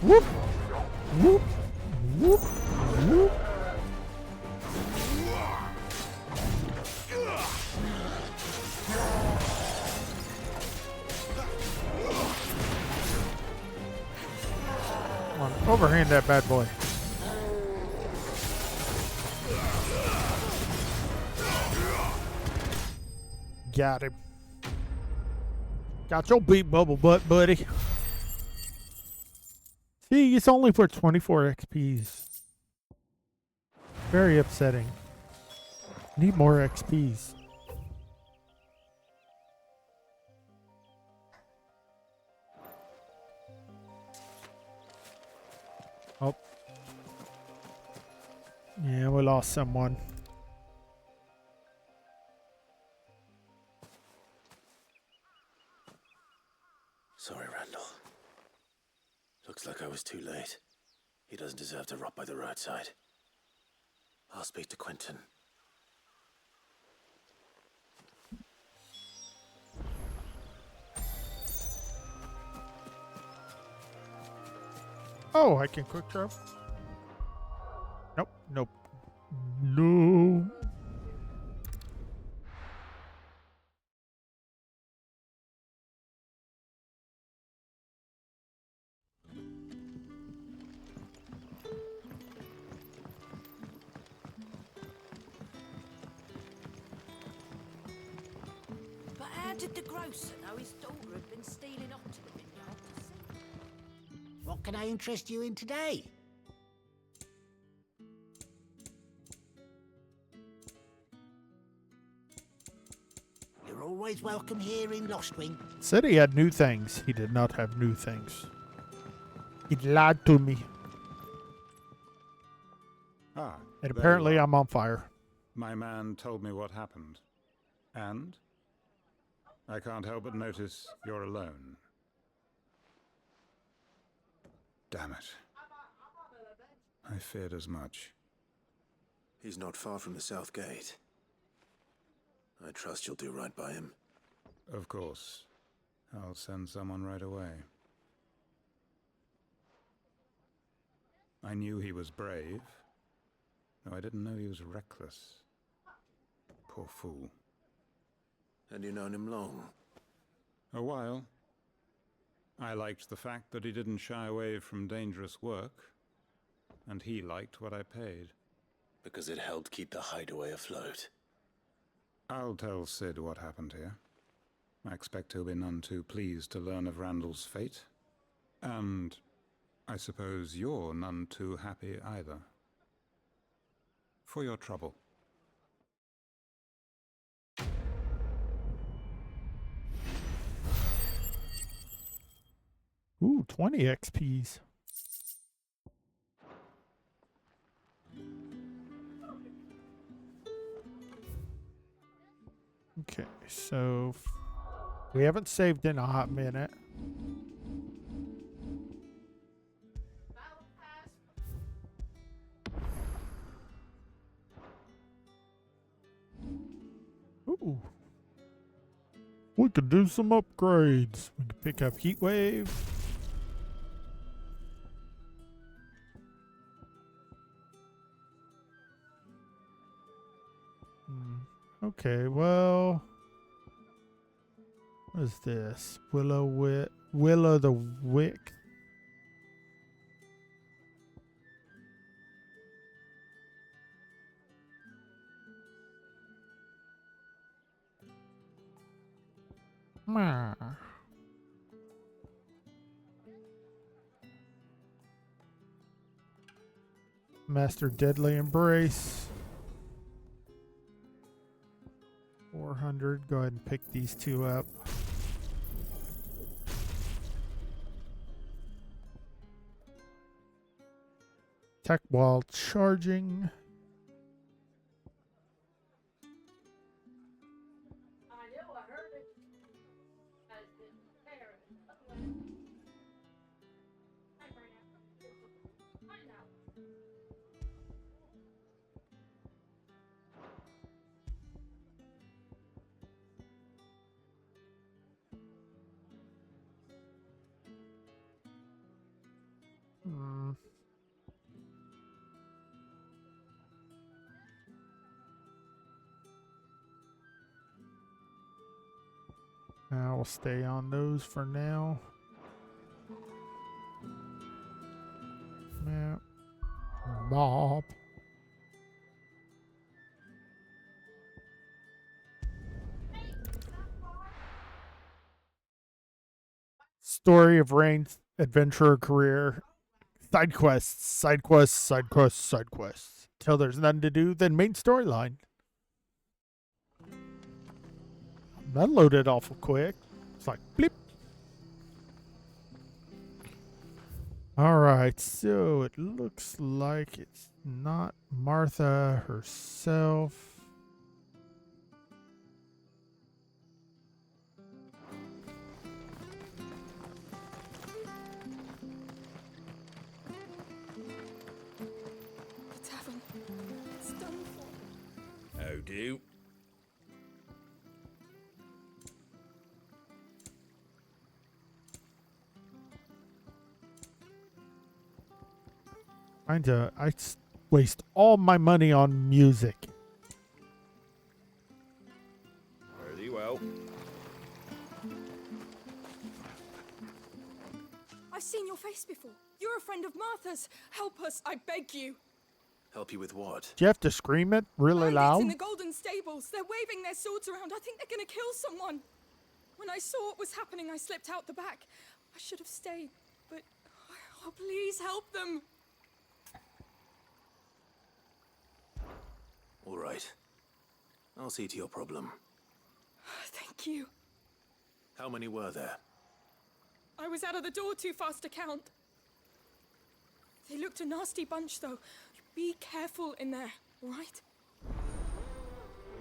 Whoop! Whoop! Whoop! Whoop! Come on, overhand that bad boy. Got him. Got your beat bubble butt, buddy. See, it's only for 24 XPs. Very upsetting. Need more XPs. Oh. Yeah, we lost someone. Sorry, Randall. Looks like I was too late. He doesn't deserve to rot by the roadside. I'll speak to Quentin. Oh, I can quick draw. Nope, nope. No. did the grocer know his daughter had been stealing off to the vineyard to see? What can I interest you in today? You're always welcome here in Lostwing. Said he had new things. He did not have new things. He lied to me. Ah. And there apparently you are. I'm on fire. My man told me what happened. And I can't help but notice you're alone. Damn it. I feared as much. He's not far from the south gate. I trust you'll do right by him. Of course. I'll send someone right away. I knew he was brave, though I didn't know he was reckless. Poor fool. And you known him long? A while. I liked the fact that he didn't shy away from dangerous work, and he liked what I paid. Because it helped keep the hideaway afloat. I'll tell Sid what happened here. I expect he'll be none too pleased to learn of Randall's fate. And I suppose you're none too happy either. For your trouble. Ooh, 20 XPs. Okay, so we haven't saved in a hot minute. Ooh. We could do some upgrades. We could pick up Heat Wave. Okay, well, what is this? Willow the Wick. Master Deadly Embrace. 400. Go ahead and pick these two up. Attack while charging. We'll stay on those for now. Map. Bob. Story of Rhaine's adventurer career. Side quests, side quests, side quests, side quests. Till there's nothing to do, then main storyline. That loaded awful quick. It's like blip. Alright, so it looks like it's not Martha herself. The tavern. It's done for. How do? I waste all my money on music. Very well. I've seen your face before. You're a friend of Martha's. Help us, I beg you. Help you with what? Do you have to scream it really Bandits loud? in the Golden Stables. They're waving their swords around. I think they're gonna kill someone. When I saw what was happening, I slipped out the back. I should have stayed, but... Oh, please help them. All right. I'll see to your problem. Thank you. How many were there? I was out of the door too fast to count. They looked a nasty bunch, though. Be careful in there, all right?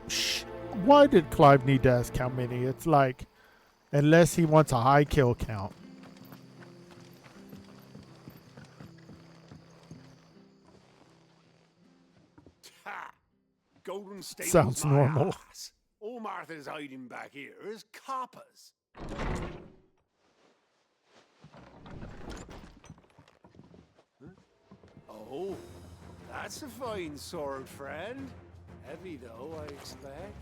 Shh. Why did Clive need to ask how many? It's like, unless he wants a high kill count. Ha! Golden Stables. Sounds my normal. ass. All Martha's hiding back here is coppers. Oh, that's a fine sword, friend. Heavy, though, I expect.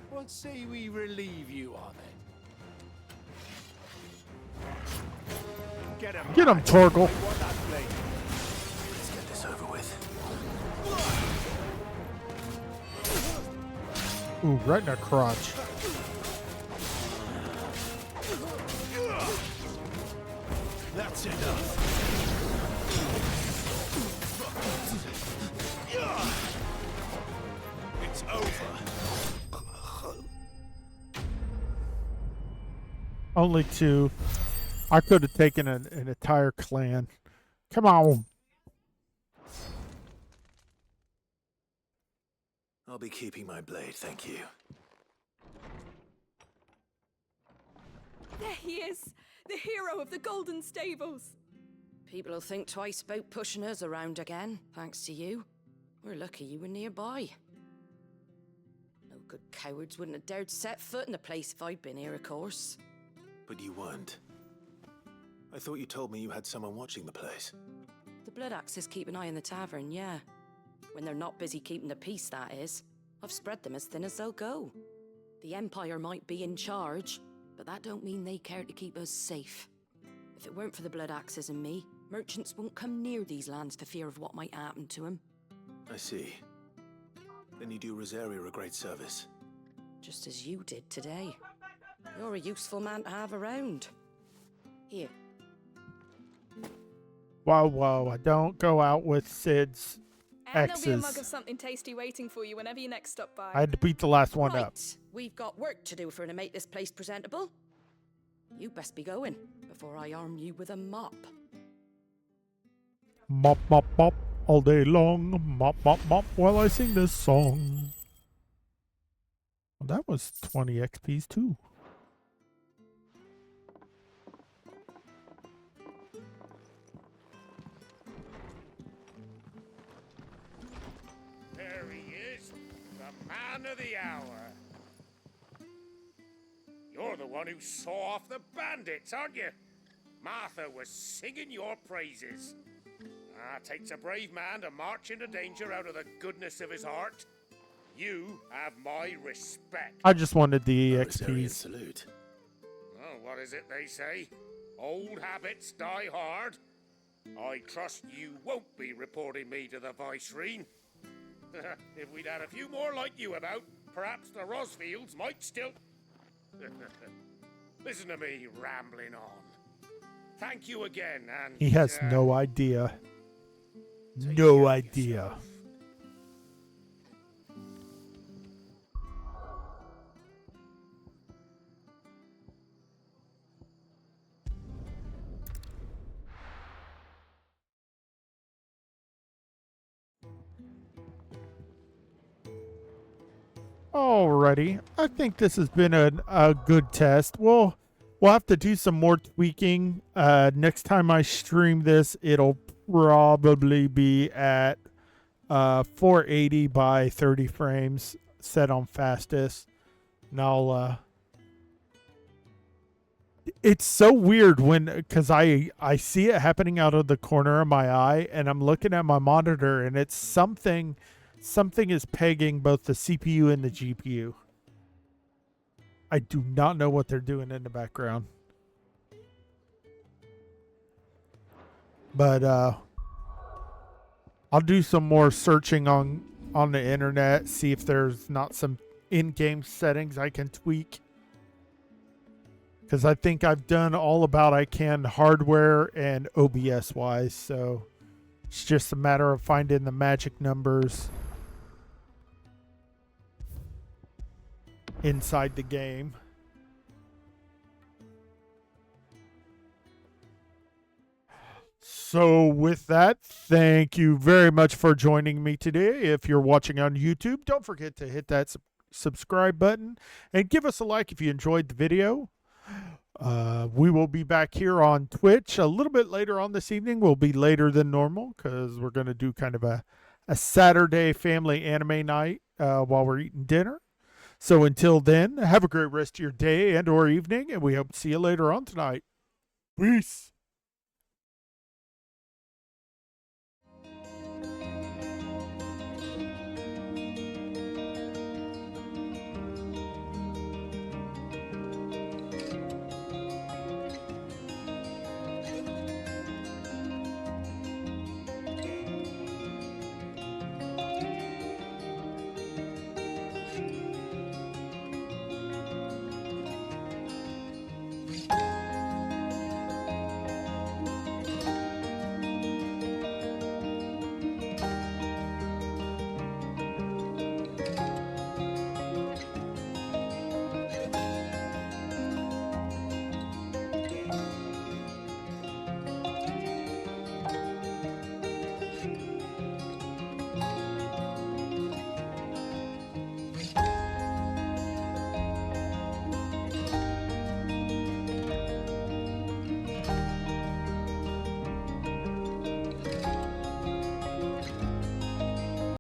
What say we relieve you of it? Get him, Torgal. Let's get this over with. Ooh, right in our crotch. That's enough. It's over. Only two. I could have taken an entire clan. Come on. I'll be keeping my blade, thank you. There he is, the hero of the Golden Stables. People will think twice about pushing us around again, thanks to you. We're lucky you were nearby. No good cowards wouldn't have dared set foot in the place if I'd been here, of course. But you weren't. I thought you told me you had someone watching the place. The Blood Axes keep an eye on the tavern, yeah. When they're not busy keeping the peace, that is. I've spread them as thin as they'll go. The Empire might be in charge, but that don't mean they care to keep us safe. If it weren't for the Blood Axes and me, merchants won't come near these lands for fear of what might happen to them. I see. Then you do Rosaria a great service. Just as you did today. You're a useful man to have around. Here. Whoa, whoa. Don't go out with Sid's And there'll be a mug exes. of something tasty waiting for you whenever you next stop by. I had to beat the last one up. Right, we've got work to do if we're to make this place presentable. You best be going before I arm you with a mop. Mop, mop, mop. All day long. Mop, mop, mop while I sing this song. Well, that was 20 XPs too. There he is, the man of the hour. You're the one who saw off the bandits, aren't you? Martha was singing your praises. Takes a brave man to march into danger out of the goodness of his heart. You have my respect. I just wanted the Rosarian XPs. salute. Oh, what is it they say? Old habits die hard. I trust you won't be reporting me to the Viceroy. If we'd had a few more like you about, perhaps the Rosfields might still... Listen to me rambling on. Thank you again, and... He has no idea. No idea. Alrighty, I think this has been a good test. We'll have to do some more tweaking. Next time I stream this, it'll probably be at 480 by 30 frames, set on fastest. And I'll it's so weird because I see it happening out of the corner of my eye, and I'm looking at my monitor, and it's something is pegging both the CPU and the GPU. I do not know what they're doing in the background. But I'll do some more searching on the internet, see if there's not some in-game settings I can tweak. because I think I've done all about I can hardware and OBS wise, so it's just a matter of finding the magic numbers inside the game. So with that, thank you very much for joining me today. If you're watching on YouTube, don't forget to hit that subscribe button and give us a like if you enjoyed the video. We will be back here on Twitch a little bit later on this evening. We'll be later than normal because we're going to do kind of a Saturday family anime night while we're eating dinner. So until then, have a great rest of your day and or evening, and we hope to see you later on tonight. Peace.